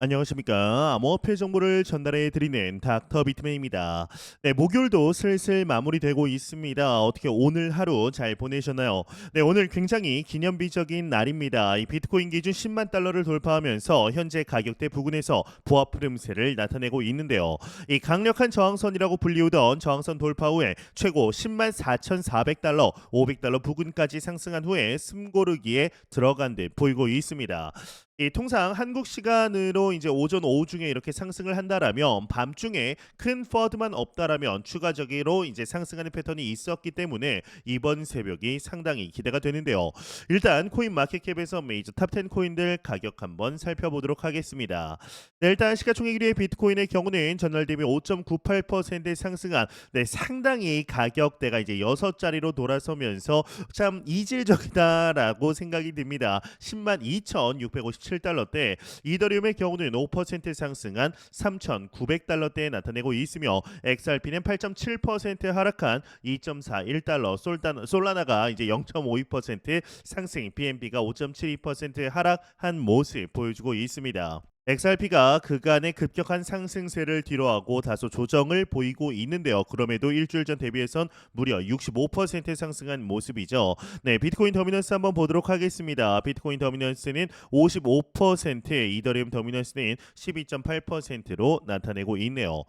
안녕하십니까. 암호화폐 정보를 전달해 드리는 닥터 비트맨입니다. 네, 목요일도 슬슬 마무리되고 있습니다. 어떻게 오늘 하루 잘 보내셨나요? 네, 오늘 굉장히 기념비적인 날입니다. 이 비트코인 기준 10만 달러를 돌파하면서 현재 가격대 부근에서 보합 흐름세를 나타내고 있는데요. 이 강력한 저항선이라고 불리우던 저항선 돌파 후에 최고 10만 4,400달러, 500달러 부근까지 상승한 후에 숨고르기에 들어간 듯 보이고 있습니다. 이 통상 한국 시간으로 이제 오전 오후 중에 이렇게 상승을 한다라면 밤중에 큰 퍼드만 없다라면 추가적으로 이제 상승하는 패턴이 있었기 때문에 이번 새벽이 상당히 기대가 되는데요. 일단 코인 마켓캡에서 메이저 탑10 코인들 가격 한번 살펴보도록 하겠습니다. 네, 일단 시가총액 1위의 비트코인의 경우는 전날 대비 5.98% 상승한 상당히 가격대가 이제 6자리로 돌아서면서 참 이질적이다라고 생각이 듭니다. 10만 2,657달러대, 이더리움의 경우는 5% 상승한 3,900달러대에 나타내고 있으며 XRP는 8.7% 하락한 2.41달러, 솔라나가 이제 0.52% 상승, BNB가 5.72% 하락한 모습 보여주고 있습니다. XRP가 그간의 급격한 상승세를 뒤로하고 다소 조정을 보이고 있는데요. 그럼에도 일주일 전 대비해선 무려 65% 상승한 모습이죠. 네, 비트코인 더미넌스 한번 보도록 하겠습니다. 비트코인 더미넌스는 55%, 이더리움 더미넌스는 12.8%로 나타내고 있네요.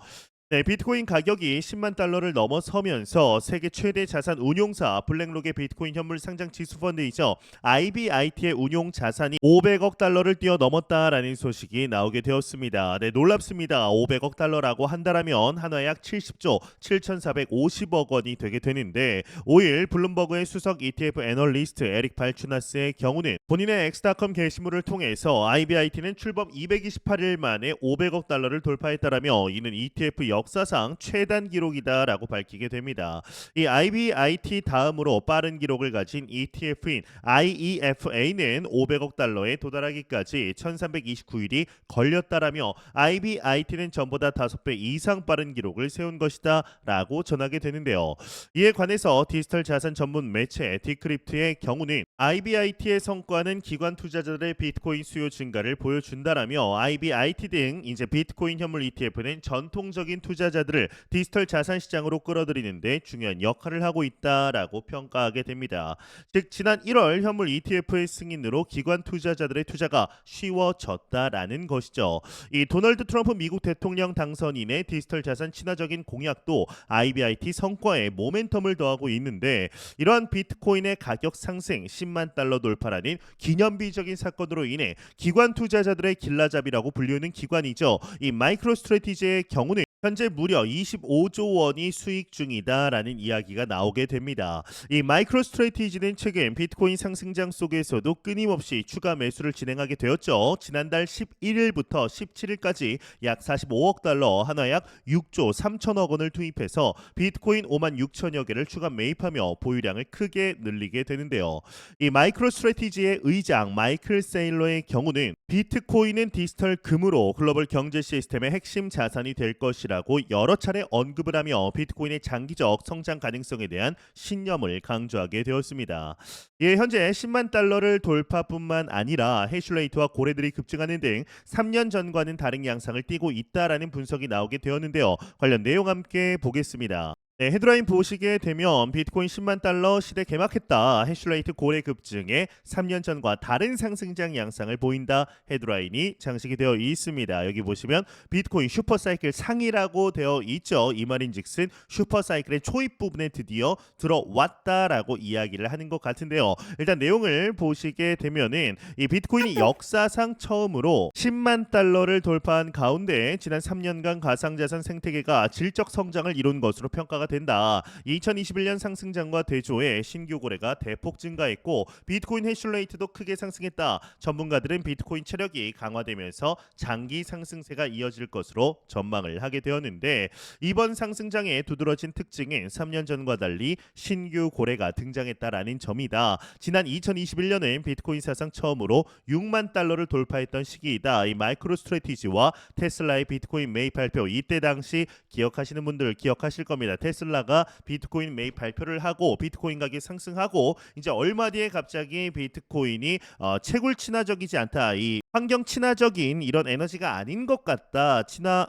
네, 비트코인 가격이 10만 달러를 넘어서면서 세계 최대 자산 운용사 블랙록의 비트코인 현물 상장 지수 펀드이죠. IBIT의 운용 자산이 500억 달러를 뛰어넘었다라는 소식이 나오게 되었습니다. 네, 놀랍습니다. 500억 달러라고 한다라면 한화 약 70조 7,450억 원이 되게 되는데, 5일 블룸버그의 수석 ETF 애널리스트 에릭 발추나스의 경우는 본인의 엑스닷컴 게시물을 통해서 IBIT는 출범 228일 만에 500억 달러를 돌파했다라며 이는 ETF 역사상 최단 기록이다라고 밝히게 됩니다. 이 IBIT 다음으로 빠른 기록을 가진 ETF인 IEFA는 500억 달러에 도달하기까지 1329일이 걸렸다라며 IBIT는 전보다 5배 이상 빠른 기록을 세운 것이다라고 전하게 되는데요. 이에 관해서 디지털 자산 전문 매체 디크립트의 경우는 IBIT의 성과는 기관 투자자들의 비트코인 수요 증가를 보여준다라며 IBIT 등 이제 비트코인 현물 ETF는 전통적인 투자자들을 디지털 자산 시장으로 끌어들이는데 중요한 역할을 하고 있다라고 평가하게 됩니다. 즉 지난 1월 현물 ETF의 승인으로 기관 투자자들의 투자가 쉬워졌다라는 것이죠. 이 도널드 트럼프 미국 대통령 당선인의 디지털 자산 친화적인 공약도 IBIT 성과에 모멘텀을 더하고 있는데, 이러한 비트코인의 가격 상승 10만 달러 돌파라는 기념비적인 사건으로 인해 기관 투자자들의 길라잡이라고 불리우는 기관이죠. 이 마이크로 스트래티지의 경우는 현재 무려 25조 원이 수익 중이다라는 이야기가 나오게 됩니다. 이 마이크로 스트래티지는 최근 비트코인 상승장 속에서도 끊임없이 추가 매수를 진행하게 되었죠. 지난달 11일부터 17일까지 약 45억 달러, 한화 약 6조 3천억 원을 투입해서 비트코인 5만 6천여 개를 추가 매입하며 보유량을 크게 늘리게 되는데요. 이 마이크로 스트래티지의 의장 마이클 세일러의 경우는 비트코인은 디지털 금으로 글로벌 경제 시스템의 핵심 자산이 될 것이라고 여러 차례 언급을 하며 비트코인의 장기적 성장 가능성에 대한 신념을 강조하게 되었습니다. 예, 현재 10만 달러를 돌파뿐만 아니라 해슐레이트와 고래들이 급증하는 등 3년 전과는 다른 양상을 띠고 있다라는 분석이 나오게 되었는데요. 관련 내용 함께 보겠습니다. 네, 헤드라인 보시게 되면 비트코인 10만 달러 시대 개막했다. 해슐레이트 고래 급증에 3년 전과 다른 상승장 양상을 보인다. 헤드라인이 장식이 되어 있습니다. 여기 보시면 비트코인 슈퍼사이클 상이라고 되어 있죠. 이 말인즉슨 슈퍼사이클의 초입 부분에 드디어 들어왔다라고 이야기를 하는 것 같은데요. 일단 내용을 보시게 되면은 이 비트코인이 역사상 처음으로 10만 달러를 돌파한 가운데 지난 3년간 가상자산 생태계가 질적 성장을 이룬 것으로 평가가 된다. 2021년 상승장과 대조해 신규 거래가 대폭 증가했고 비트코인 해슐레이트도 크게 상승했다. 전문가들은 비트코인 체력이 강화되면서 장기 상승세가 이어질 것으로 전망을 하게 되었는데, 이번 상승장의 두드러진 특징은 3년 전과 달리 신규 고래가 등장했다라는 점이다. 지난 2021년은 비트코인 사상 처음으로 6만 달러를 돌파했던 시기이다. 이 마이크로 스트래티지와 테슬라의 비트코인 매입 발표, 이때 당시 기억하시는 분들 기억하실 겁니다. 테슬라가 비트코인 매입 발표를 하고 비트코인 가격이 상승하고 이제 얼마 뒤에 갑자기 비트코인이 채굴 친화적이지 않다. 이 환경 친화적인 이런 에너지가 아닌 것 같다. 친화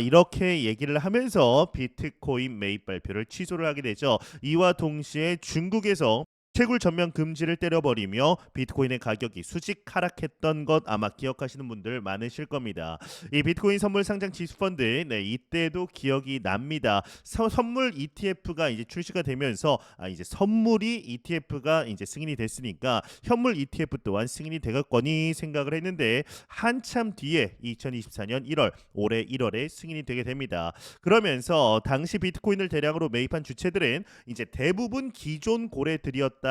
이렇게 얘기를 하면서 비트코인 매입 발표를 취소를 하게 되죠. 이와 동시에 중국에서 채굴 전면 금지를 때려버리며 비트코인의 가격이 수직 하락했던 것 아마 기억하시는 분들 많으실 겁니다. 이 비트코인 선물 상장 지수 펀드 이때도 기억이 납니다. 선물 ETF가 이제 출시가 되면서 이제 선물이 ETF가 이제 승인이 됐으니까 현물 ETF 또한 승인이 되겠거니 생각을 했는데 한참 뒤에 2024년 1월 올해 1월에 승인이 되게 됩니다. 그러면서 당시 비트코인을 대량으로 매입한 주체들은 이제 대부분 기존 고래들이었다라는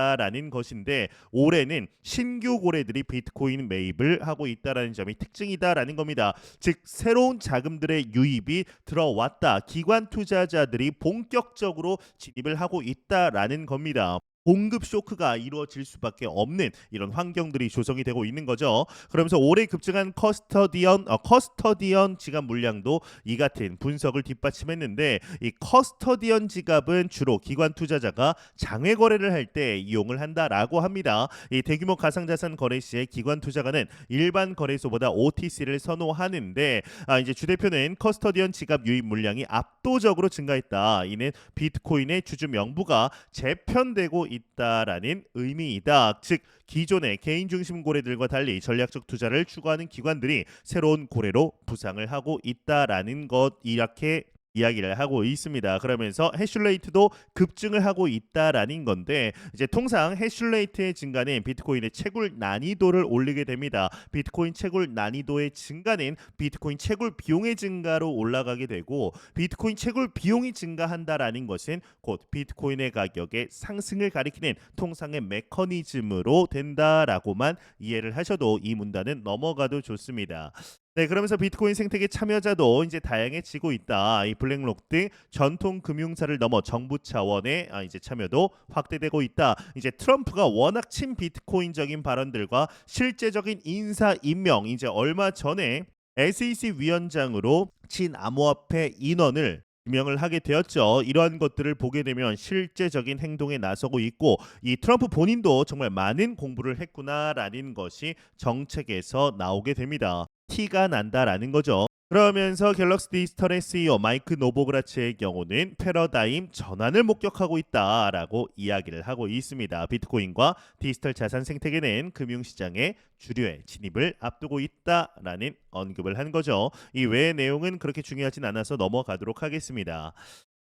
것인데 올해는 신규 고래들이 비트코인 매입을 하고 있다라는 점이 특징이다라는 겁니다. 즉 새로운 자금들의 유입이 들어왔다. 기관 투자자들이 본격적으로 진입을 하고 있다라는 겁니다. 공급 쇼크가 이루어질 수밖에 없는 이런 환경들이 조성이 되고 있는 거죠. 그러면서 올해 급증한 커스터디언 지갑 물량도 이 같은 분석을 뒷받침했는데 이 커스터디언 지갑은 주로 기관 투자자가 장외 거래를 할 때 이용을 한다라고 합니다. 이 대규모 가상자산 거래 시에 기관 투자가는 일반 거래소보다 OTC를 선호하는데 이제 주 대표는 커스터디언 지갑 유입 물량이 압도적으로 증가했다. 이는 비트코인의 주주 명부가 재편되고 있다라는 의미이다. 즉 기존의 개인 중심 고래들과 달리 전략적 투자를 추구하는 기관들이 새로운 고래로 부상을 하고 있다라는 것 이렇게 이야기를 하고 있습니다. 그러면서 해슐레이트도 급증을 하고 있다라는 건데 이제 통상 해슐레이트의 증가는 비트코인의 채굴 난이도를 올리게 됩니다. 비트코인 채굴 난이도의 증가는 비트코인 채굴 비용의 증가로 올라가게 되고 비트코인 채굴 비용이 증가한다라는 것은 곧 비트코인의 가격의 상승을 가리키는 통상의 메커니즘으로 된다라고만 이해를 하셔도 이 문단은 넘어가도 좋습니다. 네, 그러면서 비트코인 생태계 참여자도 이제 다양해지고 있다. 이 블랙록 등 전통 금융사를 넘어 정부 차원의 이제 참여도 확대되고 있다. 이제 트럼프가 워낙 친비트코인적인 발언들과 실제적인 인사 임명 이제 얼마 전에 SEC 위원장으로 친암호화폐 인원을 지명을 하게 되었죠. 이러한 것들을 보게 되면 실제적인 행동에 나서고 있고 이 트럼프 본인도 정말 많은 공부를 했구나라는 것이 정책에서 나오게 됩니다. 티가 난다라는 거죠. 그러면서 갤럭시 디지털의 CEO 마이크 노보그라츠의 경우는 패러다임 전환을 목격하고 있다라고 이야기를 하고 있습니다. 비트코인과 디지털 자산 생태계는 금융시장의 주류의 진입을 앞두고 있다라는 언급을 한 거죠. 이 외의 내용은 그렇게 중요하진 않아서 넘어가도록 하겠습니다.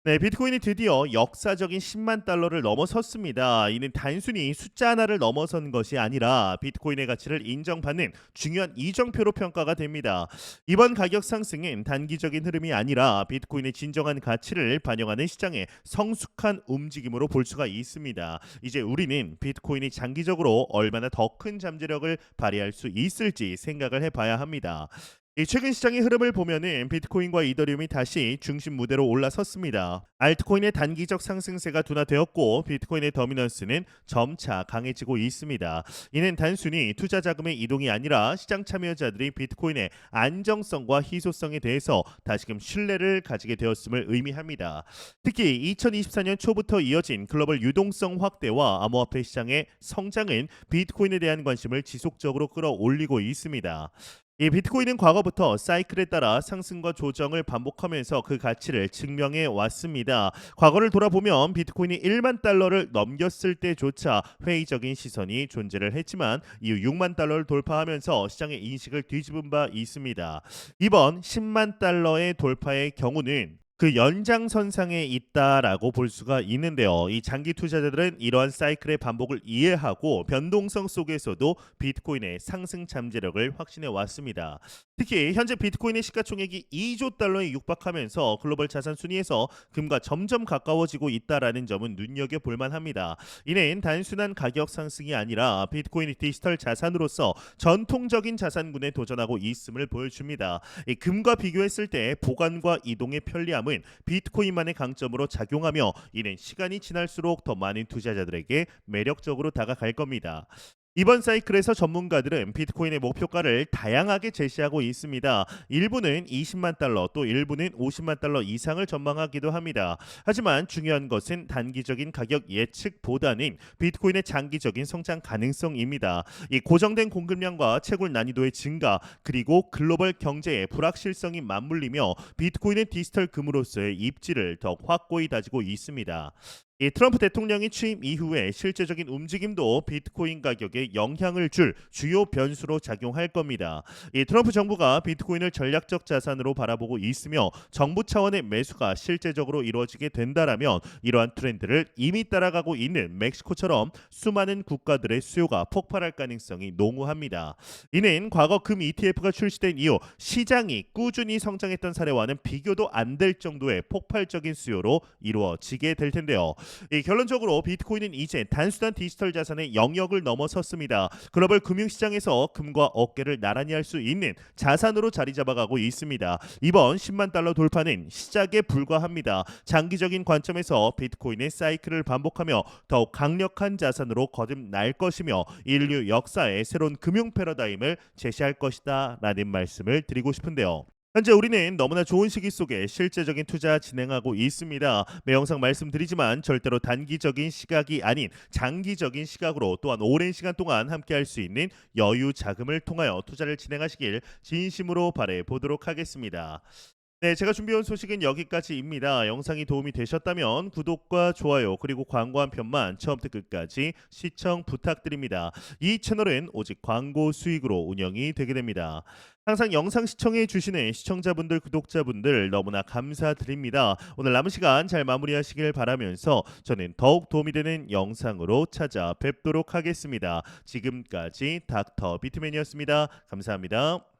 네, 비트코인이 드디어 역사적인 10만 달러를 넘어섰습니다. 이는 단순히 숫자 하나를 넘어선 것이 아니라 비트코인의 가치를 인정받는 중요한 이정표로 평가가 됩니다. 이번 가격 상승은 단기적인 흐름이 아니라 비트코인의 진정한 가치를 반영하는 시장의 성숙한 움직임으로 볼 수가 있습니다. 이제 우리는 비트코인이 장기적으로 얼마나 더 큰 잠재력을 발휘할 수 있을지 생각을 해봐야 합니다. 이 최근 시장의 흐름을 보면은 비트코인과 이더리움이 다시 중심 무대로 올라섰습니다. 알트코인의 단기적 상승세가 둔화되었고 비트코인의 더미넌스는 점차 강해지고 있습니다. 이는 단순히 투자 자금의 이동이 아니라 시장 참여자들이 비트코인의 안정성과 희소성에 대해서 다시금 신뢰를 가지게 되었음을 의미합니다. 특히 2024년 초부터 이어진 글로벌 유동성 확대와 암호화폐 시장의 성장은 비트코인에 대한 관심을 지속적으로 끌어올리고 있습니다. 이 비트코인은 과거부터 사이클에 따라 상승과 조정을 반복하면서 그 가치를 증명해 왔습니다. 과거를 돌아보면 비트코인이 1만 달러를 넘겼을 때조차 회의적인 시선이 존재를 했지만 이후 6만 달러를 돌파하면서 시장의 인식을 뒤집은 바 있습니다. 이번 10만 달러의 돌파의 경우는 그 연장선상에 있다라고 볼 수가 있는데요. 이 장기 투자자들은 이러한 사이클의 반복을 이해하고 변동성 속에서도 비트코인의 상승 잠재력을 확신해 왔습니다. 특히 현재 비트코인의 시가총액이 2조 달러에 육박하면서 글로벌 자산 순위에서 금과 점점 가까워지고 있다라는 점은 눈여겨볼 만합니다. 이는 단순한 가격 상승이 아니라 비트코인이 디지털 자산으로서 전통적인 자산군에 도전하고 있음을 보여줍니다. 이 금과 비교했을 때 보관과 이동의 편리함은 비트코인만의 강점으로 작용하며 이는 시간이 지날수록 더 많은 투자자들에게 매력적으로 다가갈 겁니다. 이번 사이클에서 전문가들은 비트코인의 목표가를 다양하게 제시하고 있습니다. 일부는 20만 달러, 또 일부는 50만 달러 이상을 전망하기도 합니다. 하지만 중요한 것은 단기적인 가격 예측보다는 비트코인의 장기적인 성장 가능성입니다. 이 고정된 공급량과 채굴 난이도의 증가, 그리고 글로벌 경제의 불확실성이 맞물리며 비트코인의 디지털 금으로서의 입지를 더욱 확고히 다지고 있습니다. 이 트럼프 대통령이 취임 이후에 실제적인 움직임도 비트코인 가격에 영향을 줄 주요 변수로 작용할 겁니다. 이 트럼프 정부가 비트코인을 전략적 자산으로 바라보고 있으며 정부 차원의 매수가 실제적으로 이루어지게 된다라면 이러한 트렌드를 이미 따라가고 있는 멕시코처럼 수많은 국가들의 수요가 폭발할 가능성이 농후합니다. 이는 과거 금 ETF가 출시된 이후 시장이 꾸준히 성장했던 사례와는 비교도 안 될 정도의 폭발적인 수요로 이루어지게 될 텐데요. 결론적으로 비트코인은 이제 단순한 디지털 자산의 영역을 넘어섰습니다. 글로벌 금융시장에서 금과 어깨를 나란히 할 수 있는 자산으로 자리 잡아가고 있습니다. 이번 10만 달러 돌파는 시작에 불과합니다. 장기적인 관점에서 비트코인의 사이클을 반복하며 더욱 강력한 자산으로 거듭날 것이며 인류 역사의 새로운 금융 패러다임을 제시할 것이다 라는 말씀을 드리고 싶은데요. 현재 우리는 너무나 좋은 시기 속에 실제적인 투자 진행하고 있습니다. 매 영상 말씀드리지만 절대로 단기적인 시각이 아닌 장기적인 시각으로, 또한 오랜 시간 동안 함께할 수 있는 여유 자금을 통하여 투자를 진행하시길 진심으로 바래 보도록 하겠습니다. 네, 제가 준비한 소식은 여기까지입니다. 영상이 도움이 되셨다면 구독과 좋아요, 그리고 광고 한 편만 처음부터 끝까지 시청 부탁드립니다. 이 채널은 오직 광고 수익으로 운영이 되게 됩니다. 항상 영상 시청해 주시는 시청자분들, 구독자분들 너무나 감사드립니다. 오늘 남은 시간 잘 마무리하시길 바라면서 저는 더욱 도움이 되는 영상으로 찾아뵙도록 하겠습니다. 지금까지 닥터 비트맨이었습니다. 감사합니다.